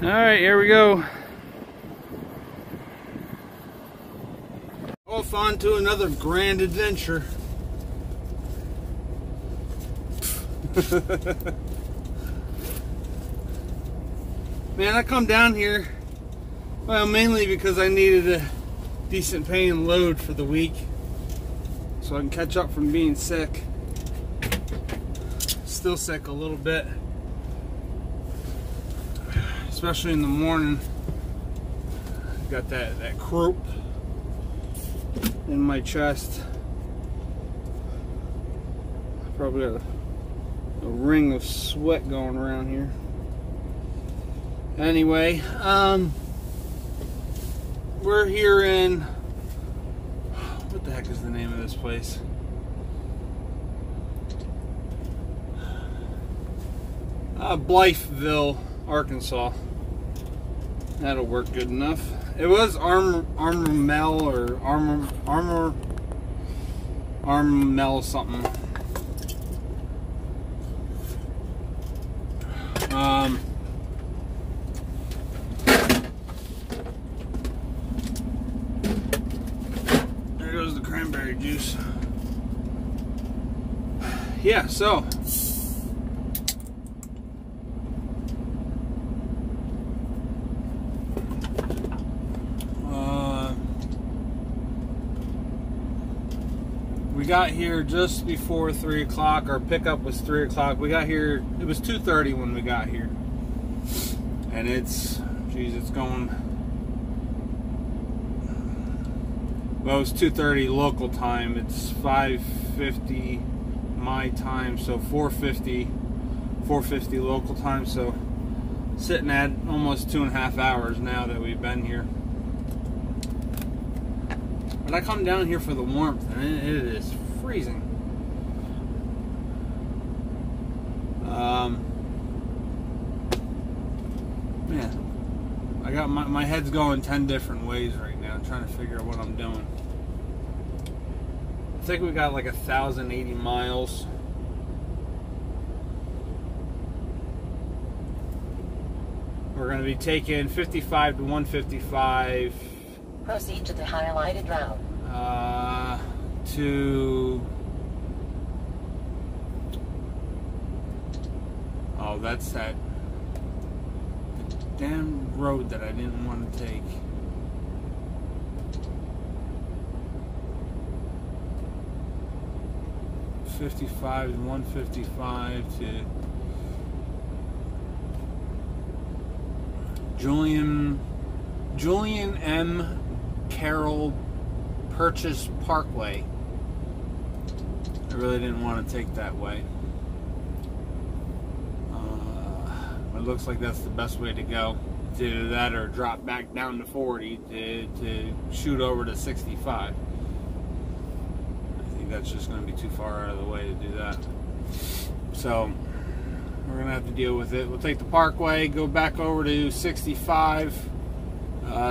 Alright, here we go. Off on to another grand adventure. Man, I come down here, well, mainly because I needed a decent paying load for the week so I can catch up from being sick. Still sick a little bit, especially in the morning. Got that croup in my chest. Probably got a ring of sweat going around here. Anyway, we're here in, what the heck is the name of this place? Blytheville, Arkansas. That'll work good enough. It was Armel or Armel something. There goes the cranberry juice. Yeah, so we got here just before 3 o'clock. Our pickup was 3 o'clock. We got here, it was 2:30 when we got here. And it's, geez, it's going, well, it's 2:30 local time. It's 5:50 my time, so 4:50 local time. So sitting at almost 2.5 hours now that we've been here. But I come down here for the warmth, and it is freezing. Man, I got my head's going 10 different ways right now, trying to figure out what I'm doing. I think we got like 1,080 miles. We're going to be taking 55 to 155. Proceed to the highlighted route. Oh, that's that damn road that I didn't want to take. .55 to 155 to Julian M. Carroll Purchase Parkway. I really didn't want to take that way. It looks like that's the best way to go. It's either that or drop back down to 40 to shoot over to 65. I think that's just going to be too far out of the way to do that. So we're going to have to deal with it. We'll take the Parkway, go back over to 65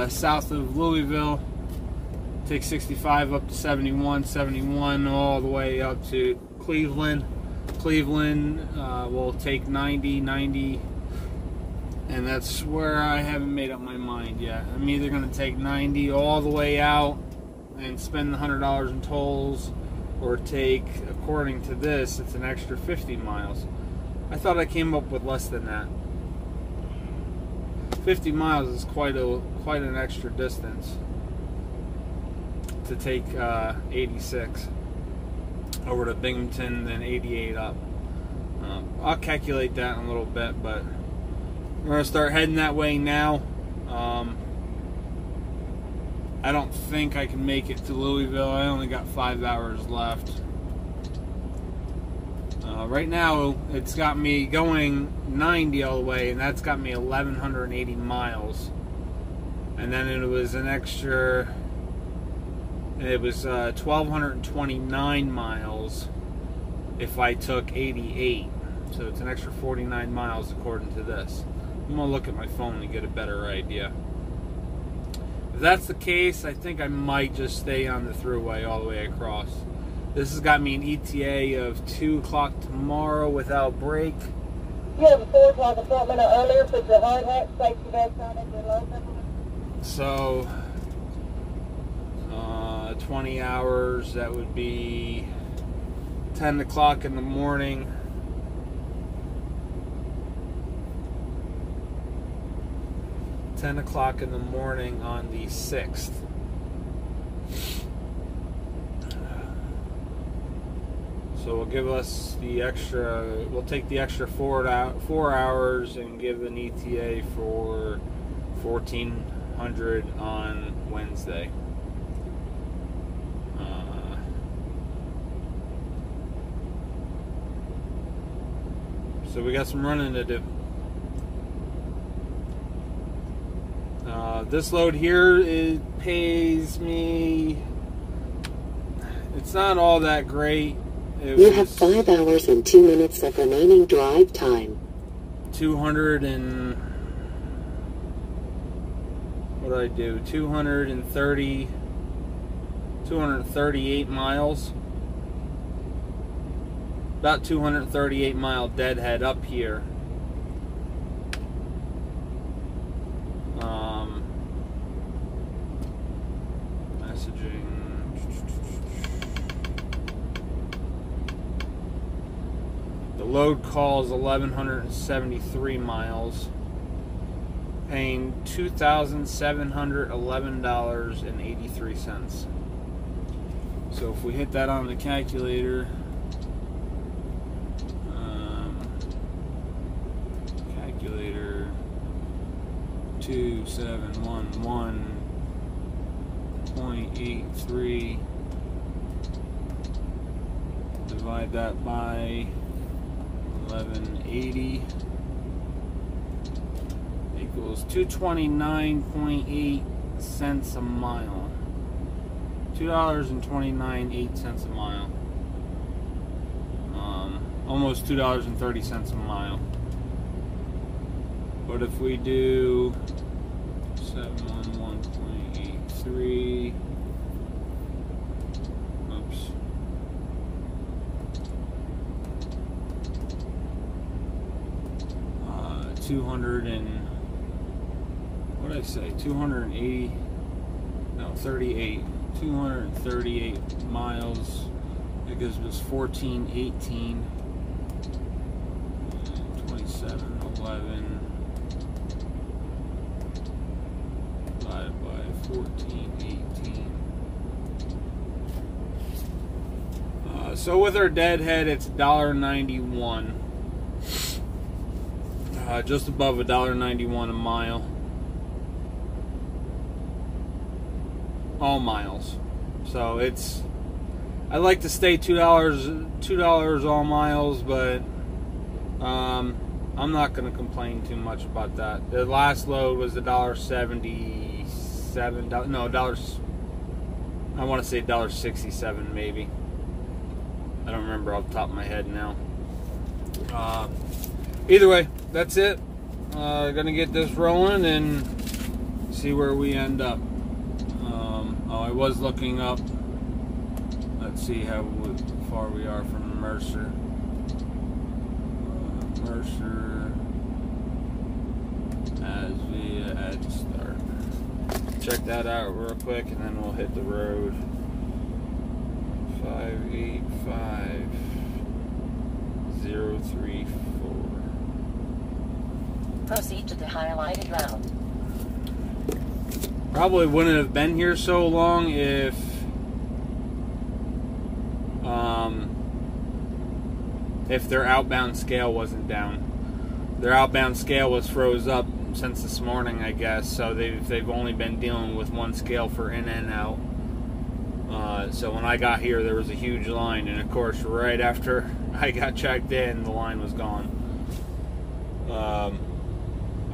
south of Louisville. Take 65 up to 71 all the way up to Cleveland. Cleveland will take 90, and that's where I haven't made up my mind yet. I'm either going to take 90 all the way out and spend the $100 in tolls, or take, according to this, it's an extra 50 miles. I thought I came up with less than that. 50 miles is quite an extra distance to take 86 over to Binghamton, then 88 up. I'll calculate that in a little bit, but we're going to start heading that way now. I don't think I can make it to Louisville. I only got 5 hours left. Right now, it's got me going 90 all the way, and that's got me 1,180 miles. And then it was an extra, it was 1,229 miles if I took 88. So it's an extra 49 miles according to this. I'm going to look at my phone to get a better idea. If that's the case, I think I might just stay on the thruway all the way across. This has got me an ETA of 2 o'clock tomorrow without break. You have a 4 o'clock appointment or earlier, put your hard hat, safety vest on, and your low. So, 20 hours, that would be 10 o'clock in the morning. $10 o'clock in the morning on the 6th. So we'll give us the extra, we'll take the extra 4 hours and give an ETA for 1400 on Wednesday. So we got some running to do. This load here, it pays me, it's not all that great. You have 5 hours and 2 minutes of remaining drive time. 238 miles. About 238 mile deadhead up here. Messaging. The load call is 1,173 miles, paying $2,711.83. So if we hit that on the calculator, calculator 2711.83, divide that by 1180 equals 229.8 cents a mile. $2.29.8 a mile. Almost $2.30 a mile. But if we do 711.83, oops. What did I say? 280, no, 38. 238 miles, because it was 1418, 2711 divided by 1418. So with our deadhead, it's $1.91. Just above $1.91 a mile. All miles. So it's, I like to stay $2 all miles, but I'm not going to complain too much about that. The last load was $1.77. No, I want to say $1.67 maybe. I don't remember off the top of my head now. Either way, that's it. Gonna get this rolling and see where we end up. I was looking up. Let's see how far we are from Mercer. Mercer as via add to start. Check that out real quick, and then we'll hit the road. 585034. Proceed to the highlighted route. Probably wouldn't have been here so long if their outbound scale wasn't down. Their outbound scale was froze up since this morning, I guess. So they've only been dealing with one scale for in and out. So when I got here, there was a huge line, and of course, right after I got checked in, the line was gone. I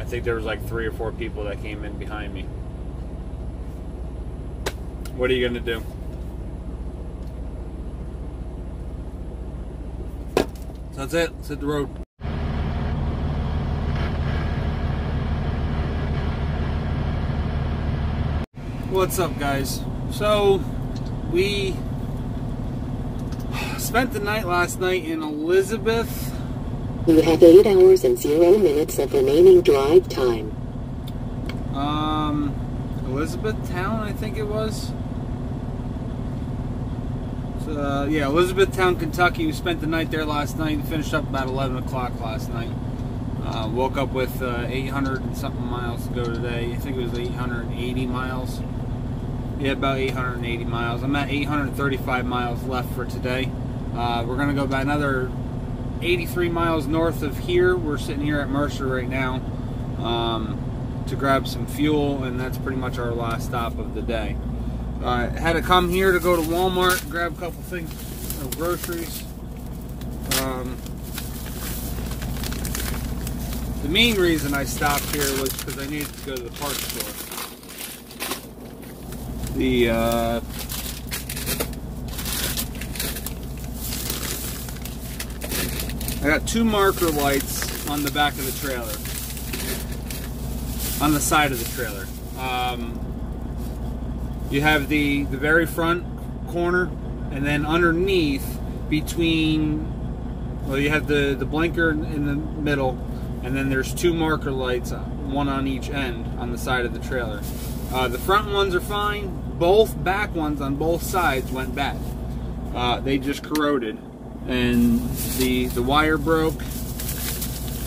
think there was like 3 or 4 people that came in behind me. What are you gonna do? So that's it. Let's hit the road. What's up, guys? So we spent the night last night in Elizabeth. You have 8 hours and 0 minutes of remaining drive time. Elizabethtown, I think it was. So, yeah, Elizabethtown, Kentucky. We spent the night there last night and finished up about 11 o'clock last night. Woke up with 800 and something miles to go today. I think it was 880 miles. Yeah, about 880 miles. I'm at 835 miles left for today. We're going to go about another 83 miles north of here. We're sitting here at Mercer right now to grab some fuel, and that's pretty much our last stop of the day. Had to come here to go to Walmart, grab a couple things of groceries. The main reason I stopped here was because I needed to go to the parts store. I got 2 marker lights on the back of the trailer, on the side of the trailer. You have the very front corner, and then underneath, between, well, you have the blinker in the middle, and then there's 2 marker lights, one on each end on the side of the trailer. The front ones are fine. Both back ones on both sides went bad. They just corroded, and the wire broke,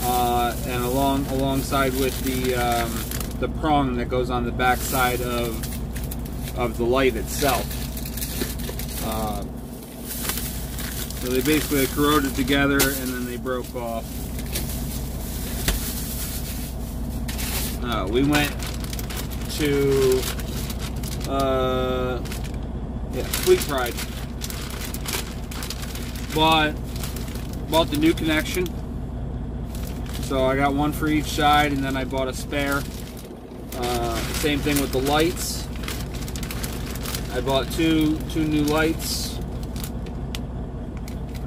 and alongside with the prong that goes on the back side of the light itself. So they basically corroded together, and then they broke off. We went to Fleet Pride. Bought the new connection. So I got one for each side, and then I bought a spare. Same thing with the lights. I bought two new lights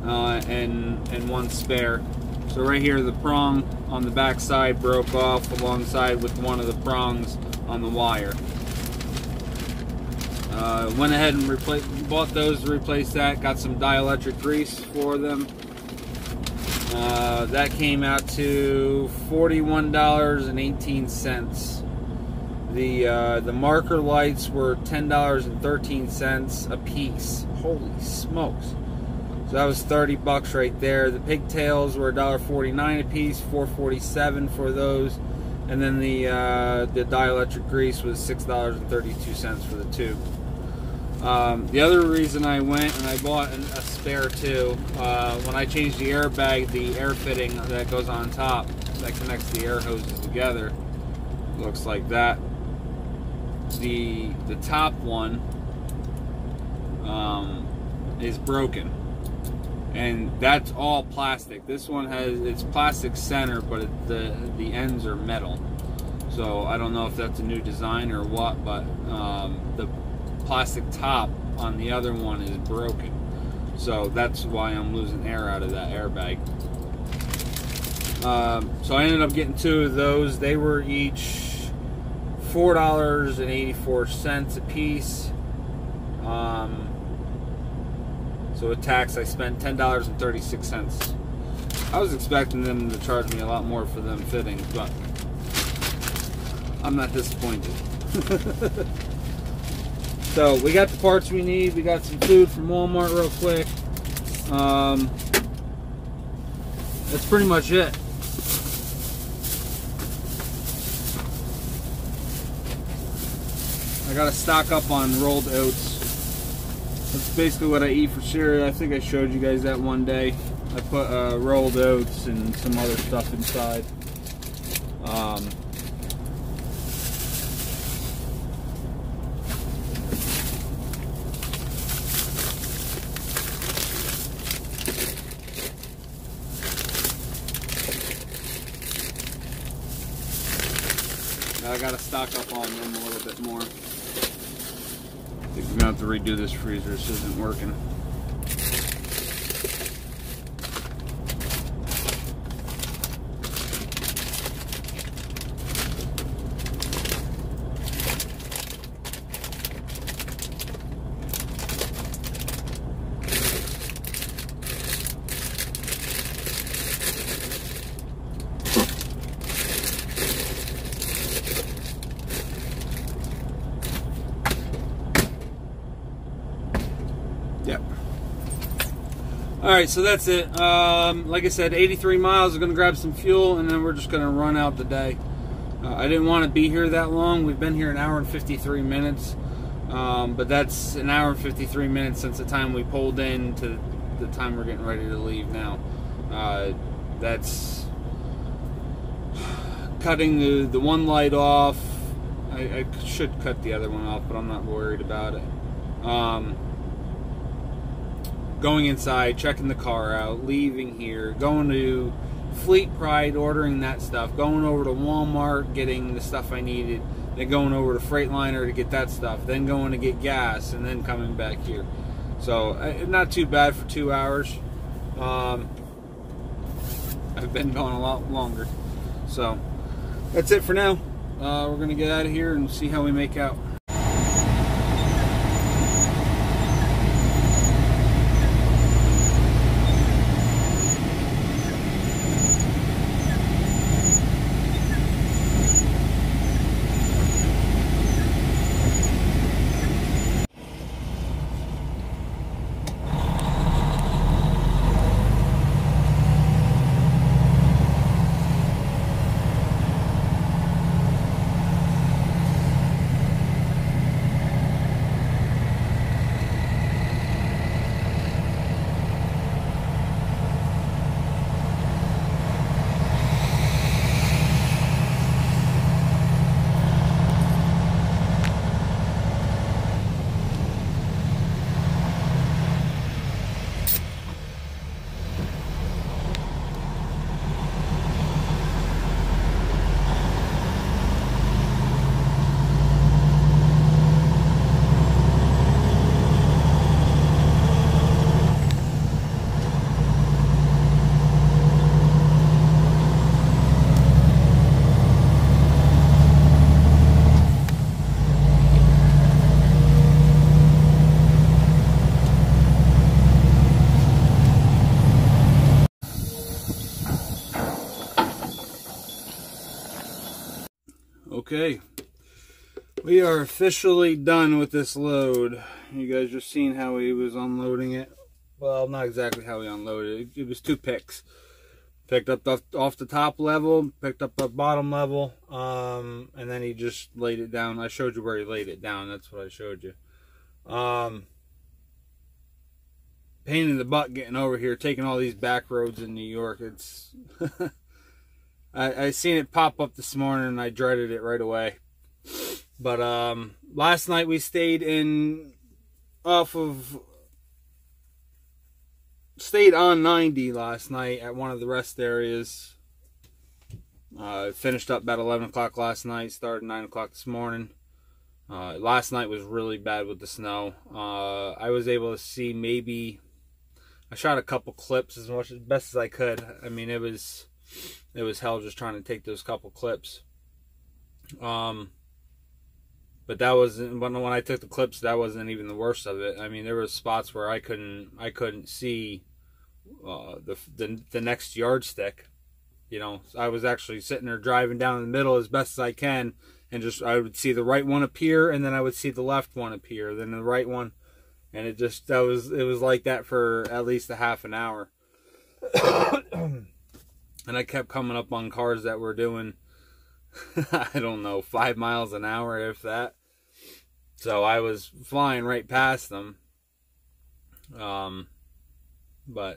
and one spare. So right here, the prong on the back side broke off alongside with one of the prongs on the wire. Went ahead and bought those to replace that. Got some dielectric grease for them. That came out to $41.18. The marker lights were $10.13 a piece. Holy smokes! So that was 30 bucks right there. The pigtails were $1.49 a piece, $4.47 for those, and then the dielectric grease was $6.32 for the tube. The other reason I went and I bought a spare too, when I changed the airbag, the air fitting that goes on top that connects the air hoses together, looks like that. The top one is broken, and that's all plastic. This one it's plastic center, but the ends are metal. So I don't know if that's a new design or what, but the plastic top on the other one is broken, so that's why I'm losing air out of that airbag. So I ended up getting 2 of those. They were each $4.84 a piece. So with tax, I spent $10.36. I was expecting them to charge me a lot more for them fittings, but I'm not disappointed. So we got the parts we need. We got some food from Walmart real quick. That's pretty much it. I gotta stock up on rolled oats. That's basically what I eat for cereal. I think I showed you guys that one day. I put rolled oats and some other stuff inside. I gotta stock up on them a little bit more. I think we're gonna have to redo this freezer. This isn't working. Alright, so that's it. Like I said, 83 miles. We're going to grab some fuel, and then we're just going to run out the day. I didn't want to be here that long. We've been here an hour and 53 minutes. But that's an hour and 53 minutes since the time we pulled in to the time we're getting ready to leave now. That's cutting the one light off. I should cut the other one off, but I'm not worried about it. Going inside, checking the car out, leaving here, going to Fleet Pride, ordering that stuff, going over to Walmart, getting the stuff I needed, then going over to Freightliner to get that stuff, then going to get gas, and then coming back here. So, not too bad for 2 hours. I've been going a lot longer. So, that's it for now. We're going to get out of here and see how we make out. Okay, we are officially done with this load. You guys just seen how he was unloading it. Well, not exactly how he unloaded it. It was 2 picks. Picked up off the top level, picked up the bottom level, and then he just laid it down. I showed you where he laid it down. That's what I showed you. Pain in the butt getting over here, taking all these back roads in New York. It's I seen it pop up this morning and I dreaded it right away. But last night we stayed on 90 last night at one of the rest areas. Finished up about 11 o'clock last night, started 9 o'clock this morning. Last night was really bad with the snow. I was able to see maybe, I shot a couple clips as best as I could. I mean, it was hell just trying to take those couple clips. But that wasn't, when I took the clips, that wasn't even the worst of it. I mean, there were spots where I couldn't see the next yardstick. You know, I was actually sitting there driving down the middle as best as I can, and just I would see the right one appear, and then I would see the left one appear, then the right one, and it was like that for at least a half an hour. And I kept coming up on cars that were doing, I don't know, 5 miles an hour, if that. So I was flying right past them. But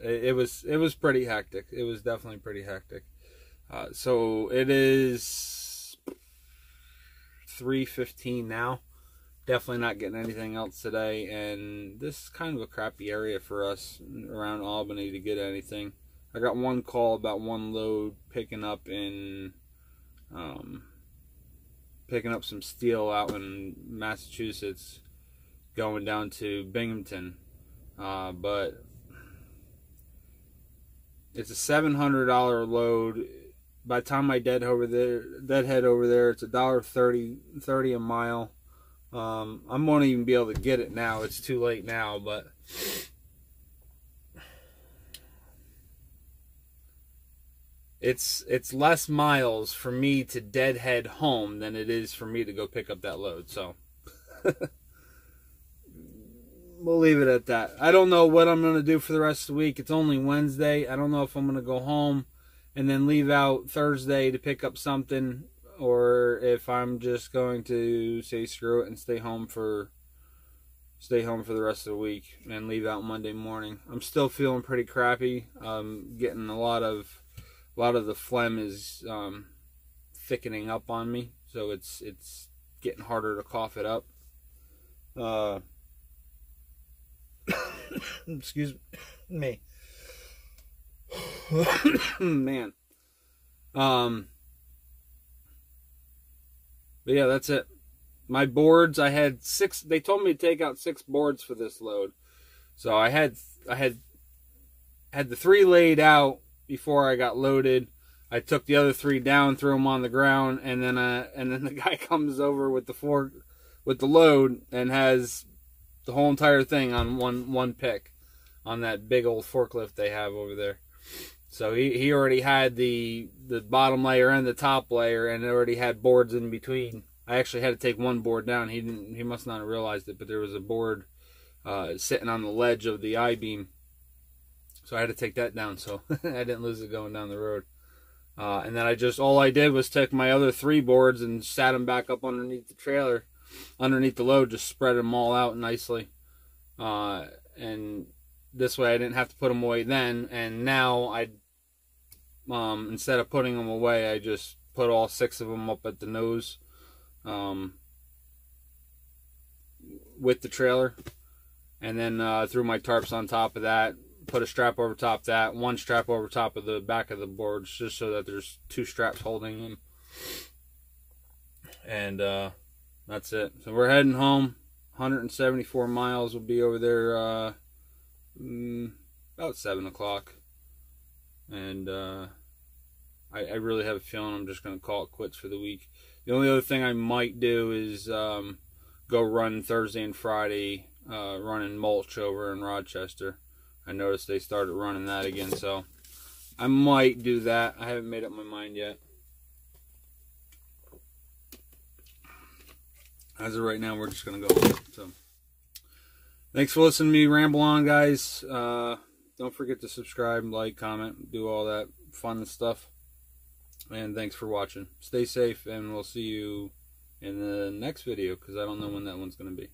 it was pretty hectic. It was definitely pretty hectic. So it is 3:15 now. Definitely not getting anything else today. And this is kind of a crappy area for us around Albany to get anything. I got one call about one load picking up some steel out in Massachusetts, going down to Binghamton, but it's a $700 load. By the time I deadhead over there, it's $1.30 a mile. I won't even be able to get it now. It's too late now, but it's less miles for me to deadhead home than it is for me to go pick up that load. So we'll leave it at that. I don't know what I'm going to do for the rest of the week. It's only Wednesday. I don't know if I'm going to go home and then leave out Thursday to pick up something, or if I'm just going to say screw it and stay home for the rest of the week and leave out Monday morning. I'm still feeling pretty crappy. Getting a lot of the phlegm is thickening up on me, so it's getting harder to cough it up. Excuse me. Man. But yeah, that's it. My boards, I had 6. They told me to take out 6 boards for this load. So I had the 3 laid out before I got loaded. I took the other 3 down, threw them on the ground, and then the guy comes over with the load and has the whole entire thing on one pick on that big old forklift they have over there. So he already had the bottom layer and the top layer, and it already had boards in between. I actually had to take one board down. He must not have realized it, but there was a board sitting on the ledge of the I-beam, so I had to take that down so I didn't lose it going down the road. And then all I did was take my other 3 boards and sat them back up underneath the trailer, underneath the load, just spread them all out nicely. And this way I didn't have to put them away then. And now instead of putting them away, I just put all 6 of them up at the nose with the trailer. And then threw my tarps on top of that. Put a strap over top of that, 1 strap over top of the back of the boards, just so that there's 2 straps holding them. And that's it. So we're heading home. 174 miles. We'll be over there about 7 o'clock. And I really have a feeling I'm just going to call it quits for the week. The only other thing I might do is go run Thursday and Friday, running mulch over in Rochester. I noticed they started running that again, so I might do that. I haven't made up my mind yet. As of right now, we're just going to go home. So, thanks for listening to me ramble on, guys. Don't forget to subscribe, like, comment, do all that fun stuff. And thanks for watching. Stay safe, and we'll see you in the next video, because I don't know when that one's going to be.